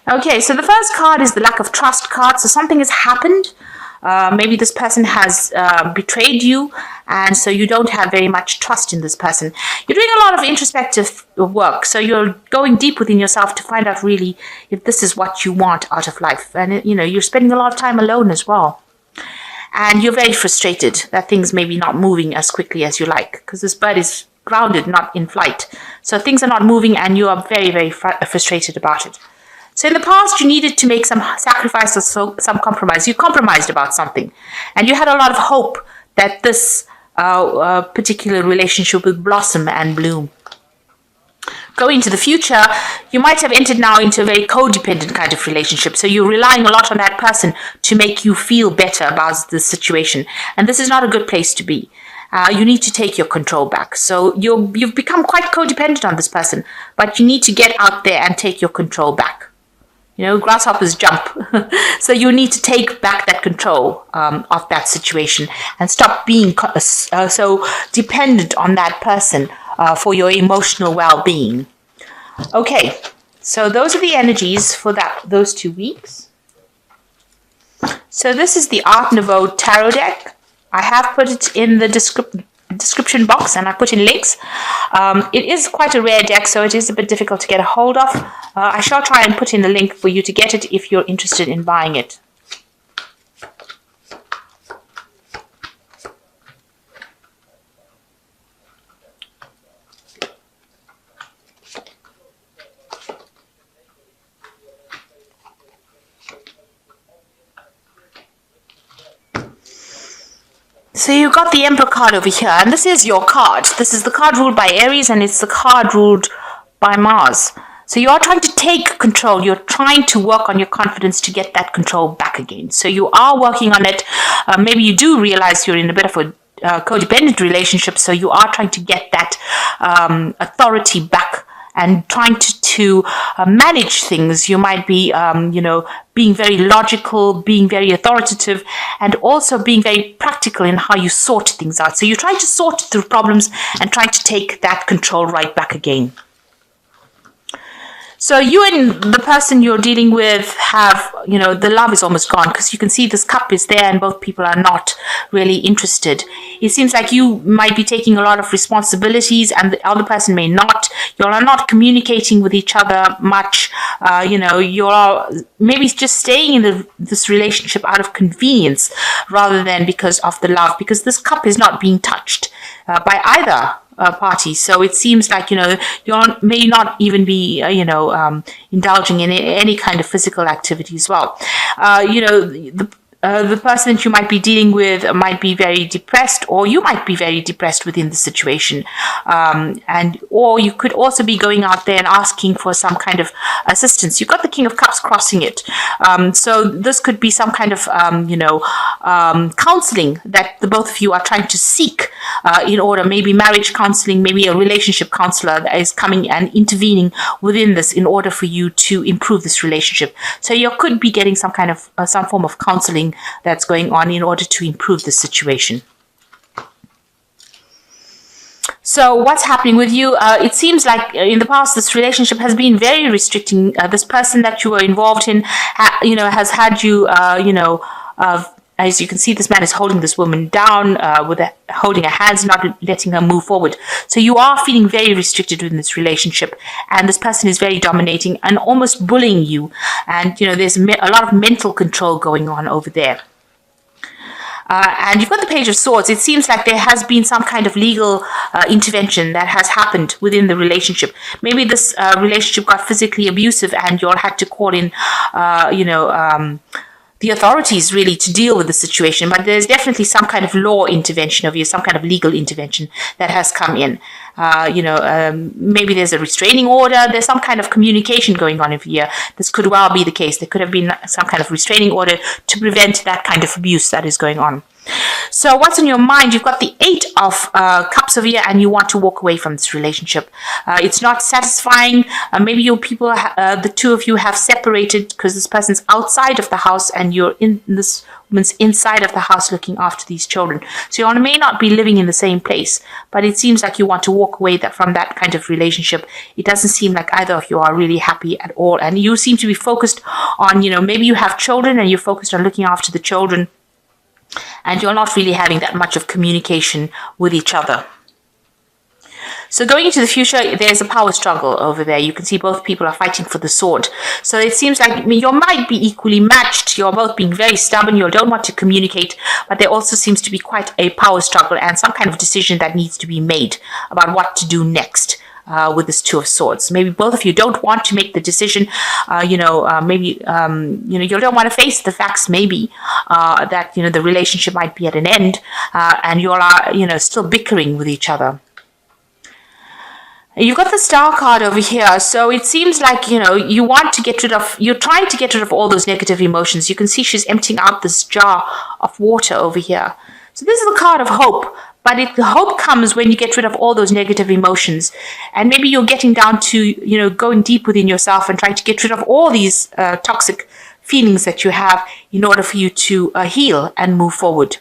Okay, so the first card is the lack of trust card. So something has happened. Maybe this person has betrayed you, and so you don't have very much trust in this person. You're doing a lot of introspective work, so you're going deep within yourself to find out really if this is what you want out of life. And you're spending a lot of time alone as well. And you're very frustrated that things may be not moving as quickly as you like, because this bird is grounded, not in flight. So things are not moving, and you are very, very frustrated about it. So in the past, you needed to make some sacrifice or some compromise. You compromised about something, and you had a lot of hope that this particular relationship would blossom and bloom. Going into the future, you might have entered now into a very codependent kind of relationship. So you're relying a lot on that person to make you feel better about the situation. And this is not a good place to be. You need to take your control back. So you've become quite codependent on this person, but you need to get out there and take your control back. Grasshoppers jump. So you need to take back that control of that situation and stop being so dependent on that person for your emotional well-being. Okay, so those are the energies for those 2 weeks. So this is the Art Nouveau Tarot deck. I have put it in the description box, and I put in links. It is quite a rare deck, so it is a bit difficult to get a hold of. I shall try and put in a link for you to get it if you're interested in buying it. So you got the Emperor card over here, and this is your card. This is the card ruled by Aries, and it's the card ruled by Mars. So you are trying to take control. You're trying to work on your confidence to get that control back again. So you are working on it. Maybe you do realize you're in a bit of a codependent relationship, so you are trying to get that authority back and trying to manage things. You might be, being very logical, being very authoritative, and also being very practical in how you sort things out. So you're trying to sort through problems and trying to take that control right back again. So you and the person you're dealing with have, the love is almost gone, because you can see this cup is there and both people are not really interested. It seems like you might be taking a lot of responsibilities and the other person may not. You are not communicating with each other much. You're maybe just staying in this relationship out of convenience rather than because of the love, because this cup is not being touched by either party. So it seems like, you may not even be, indulging in any kind of physical activity as well. The person that you might be dealing with might be very depressed, or you might be very depressed within the situation. Or you could also be going out there and asking for some kind of assistance. You've got the King of Cups crossing it. So this could be some kind of, counseling that the both of you are trying to seek in order, maybe marriage counseling, maybe a relationship counselor that is coming and intervening within this in order for you to improve this relationship. So you could be getting some kind of, some form of counseling that's going on in order to improve the situation. So what's happening with you? It seems like in the past this relationship has been very restricting. This person that you were involved in, has had you, as you can see, this man is holding this woman down holding her hands, not letting her move forward. So you are feeling very restricted in this relationship, and this person is very dominating and almost bullying you. And there's a lot of mental control going on over there. And you've got the Page of Swords. It seems like there has been some kind of legal intervention that has happened within the relationship. Maybe this relationship got physically abusive and you all had to call in, the authorities really to deal with the situation. But there's definitely some kind of law intervention of you, some kind of legal intervention that has come in. Maybe there's a restraining order. There's some kind of communication going on over here. This could well be the case. There could have been some kind of restraining order to prevent that kind of abuse that is going on. So what's on your mind? You've got the Eight of Cups over here, and you want to walk away from this relationship. It's not satisfying. Maybe the two of you have separated because this person's outside of the house and you're in this woman's inside of the house looking after these children. So you may not be living in the same place, but it seems like you want to walk away from that kind of relationship. It doesn't seem like either of you are really happy at all. And you seem to be focused on, maybe you have children and you're focused on looking after the children, and you're not really having that much of communication with each other. So going into the future, there's a power struggle over there. You can see both people are fighting for the sword. So it seems like you might be equally matched. You're both being very stubborn. You don't want to communicate, but there also seems to be quite a power struggle and some kind of decision that needs to be made about what to do next. With this Two of Swords, maybe both of you don't want to make the decision. You don't want to face the facts. Maybe that the relationship might be at an end, and you all are still bickering with each other. You've got the Star card over here, so it seems like you're trying to get rid of all those negative emotions. You can see she's emptying out this jar of water over here. So this is the card of hope. But the hope comes when you get rid of all those negative emotions. And maybe you're getting down to, going deep within yourself and trying to get rid of all these toxic feelings that you have in order for you to heal and move forward.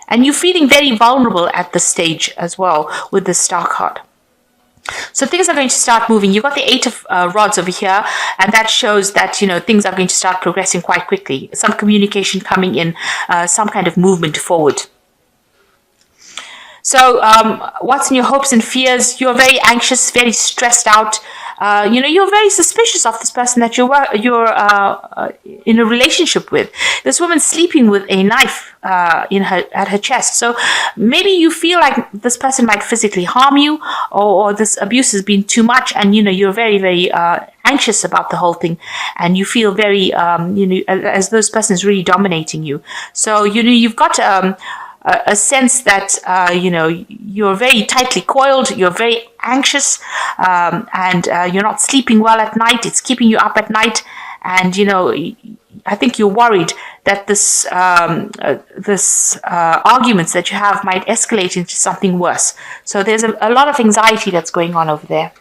And you're feeling very vulnerable at this stage as well with the Star card. So things are going to start moving. You've got the Eight of Rods over here, and that shows that, things are going to start progressing quite quickly. Some communication coming in, some kind of movement forward. So what's in your hopes and fears? You're very anxious, very stressed out. You're very suspicious of this person that you're in a relationship with. This woman's sleeping with a knife at her chest. So maybe you feel like this person might physically harm you, or this abuse has been too much, and you're very, very anxious about the whole thing, and you feel very as though this person is really dominating you. So you've got a sense that you're very tightly coiled, you're very anxious, and you're not sleeping well at night. It's keeping you up at night, and I think you're worried that this arguments that you have might escalate into something worse. So there's a lot of anxiety that's going on over there.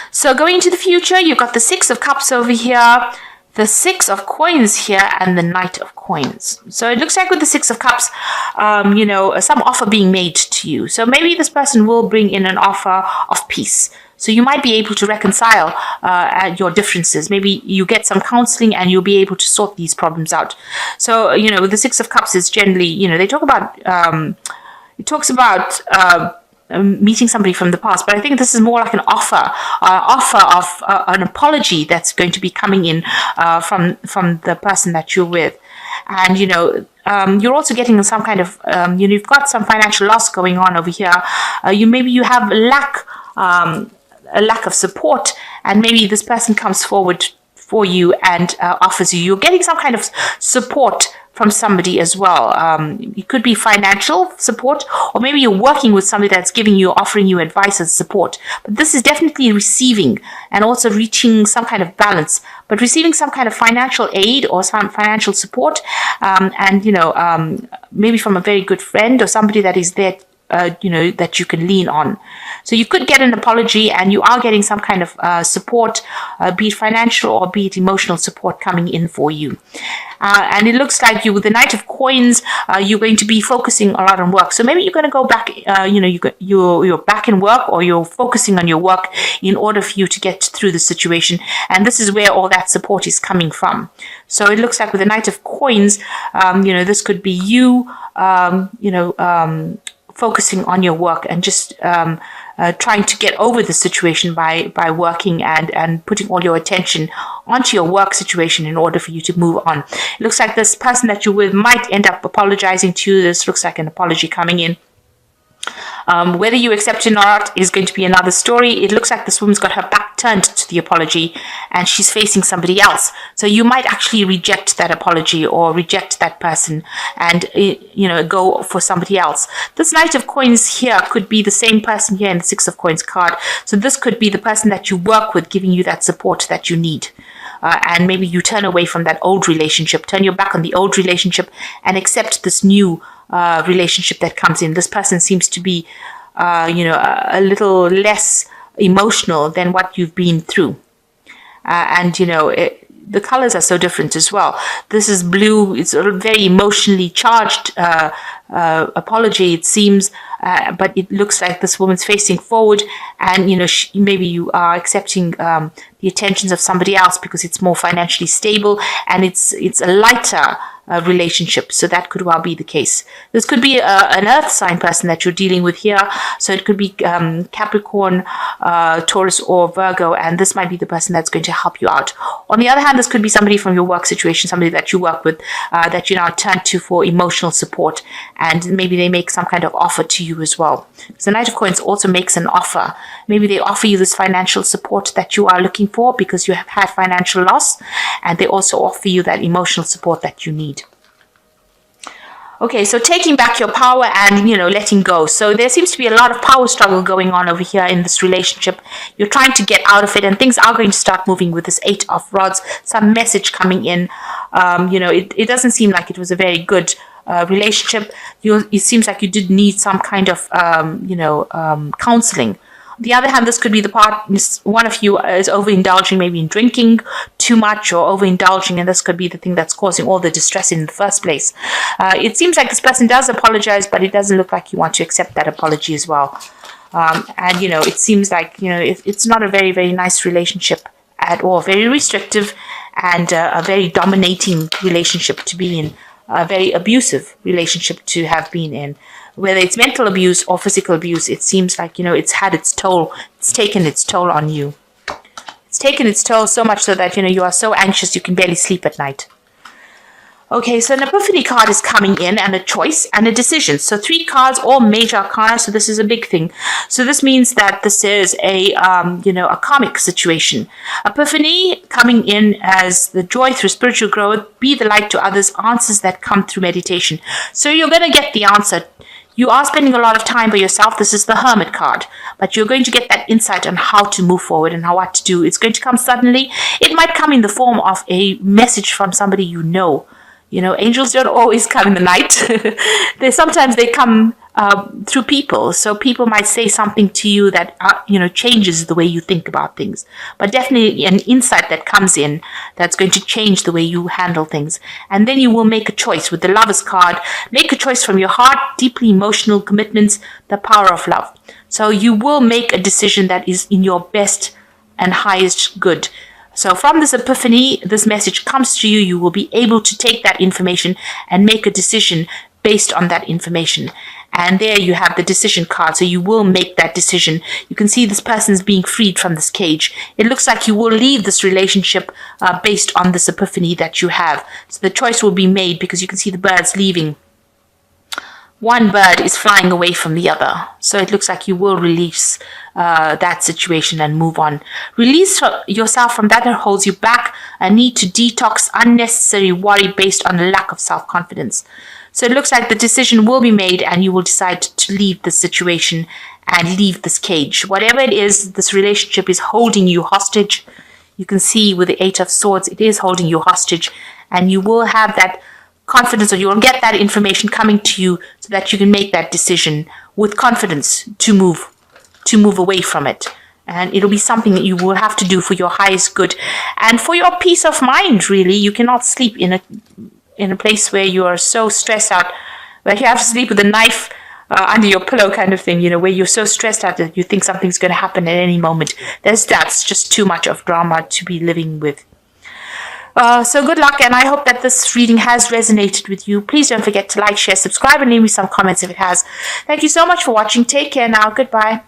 So going into the future, you've got the Six of Cups over here, the Six of Coins here, and the Knight of Coins. So it looks like with the Six of Cups, some offer being made to you. So maybe this person will bring in an offer of peace. So you might be able to reconcile your differences. Maybe you get some counseling and you'll be able to sort these problems out. So, the Six of Cups is generally, they talk about, it talks about meeting somebody from the past, but I think this is more like an offer of an apology that's going to be coming in from the person that you're with. And you're also getting some kind of you've got some financial loss going on over here. You have a lack of support, and maybe this person comes forward for you and offers you. You're getting some kind of support from somebody as well. It could be financial support, or maybe you're working with somebody that's offering you advice and support. But this is definitely receiving and also reaching some kind of balance, but receiving some kind of financial aid or some financial support, maybe from a very good friend or somebody that is there that you can lean on. So you could get an apology, and you are getting some kind of support, be it financial or be it emotional support coming in for you. And it looks like with the Knight of Coins, you're going to be focusing a lot on work. So maybe you're going to go back, you're back in work, or you're focusing on your work in order for you to get through the situation. And this is where all that support is coming from. So it looks like with the Knight of Coins, this could be you, focusing on your work and just trying to get over the situation by working and putting all your attention onto your work situation in order for you to move on. It looks like this person that you're with might end up apologizing to you. This looks like an apology coming in. Whether you accept it or not is going to be another story. It looks like this woman's got her back turned to the apology and she's facing somebody else. So you might actually reject that apology or reject that person and, go for somebody else. This Knight of Coins here could be the same person here in the Six of Coins card. So this could be the person that you work with giving you that support that you need. and maybe you turn away from that old relationship, turn your back on the old relationship, and accept this new relationship that comes in. This person seems to be, a little less emotional than what you've been through. The colors are so different as well. This is blue. It's a very emotionally charged apology, it seems, but it looks like this woman's facing forward, and maybe you are accepting the attentions of somebody else because it's more financially stable, and it's a lighter relationship. So that could well be the case. This could be an earth sign person that you're dealing with here. So it could be Capricorn, Taurus, or Virgo, and this might be the person that's going to help you out. On the other hand, this could be somebody from your work situation, somebody that you work with, that you now turn to for emotional support, and maybe they make some kind of offer to you as well. So the Knight of Coins also makes an offer. Maybe they offer you this financial support that you are looking for because you have had financial loss, and they also offer you that emotional support that you need. Okay, so taking back your power and, letting go. So there seems to be a lot of power struggle going on over here in this relationship. You're trying to get out of it, and things are going to start moving with this 8 of Rods. Some message coming in. It doesn't seem like it was a very good relationship. It seems like you did need some kind of, counseling. On the other hand, this could be the part, one of you is overindulging, maybe in drinking too much or overindulging, and this could be the thing that's causing all the distress in the first place. It seems like this person does apologize, but it doesn't look like you want to accept that apology as well. It seems like, it's not a very, very nice relationship at all. Very restrictive and a very dominating relationship to be in. A very abusive relationship to have been in. Whether it's mental abuse or physical abuse, it seems like, it's had its toll. It's taken its toll on you. It's taken its toll so much so that, you are so anxious you can barely sleep at night. Okay, so an epiphany card is coming in, and a choice and a decision. So 3 cards, all major arcana, so this is a big thing. So this means that this is a karmic situation. Epiphany coming in as the joy through spiritual growth, be the light to others, answers that come through meditation. So you're going to get the answer. You are spending a lot of time by yourself. This is the Hermit card. But you're going to get that insight on how to move forward and what to do. It's going to come suddenly. It might come in the form of a message from somebody you know. Angels don't always come in the night. Sometimes they come through people. So people might say something to you that, changes the way you think about things. But definitely an insight that comes in that's going to change the way you handle things. And then you will make a choice with the Lover's card. Make a choice from your heart, deeply emotional commitments, the power of love. So you will make a decision that is in your best and highest good. So from this epiphany, this message comes to you. You will be able to take that information and make a decision based on that information. And there you have the decision card. So you will make that decision. You can see this person is being freed from this cage. It looks like you will leave this relationship based on this epiphany that you have. So the choice will be made because you can see the birds leaving. One bird is flying away from the other. So it looks like you will release that situation and move on. Release yourself from that holds you back, a need to detox unnecessary worry based on a lack of self-confidence. So it looks like the decision will be made and you will decide to leave the situation and leave this cage. Whatever it is, this relationship is holding you hostage. You can see with the 8 of Swords, it is holding you hostage, and you will have that confidence, or you will get that information coming to you so that you can make that decision with confidence to move away from it. And it'll be something that you will have to do for your highest good and for your peace of mind. Really, you cannot sleep in a place where you are so stressed out that you have to sleep with a knife under your pillow, kind of thing. Where you're so stressed out that you think something's going to happen at any moment. That's just too much of drama to be living with. So good luck, and I hope that this reading has resonated with you. Please don't forget to like, share, subscribe, and leave me some comments if it has. Thank you so much for watching. Take care now. Goodbye.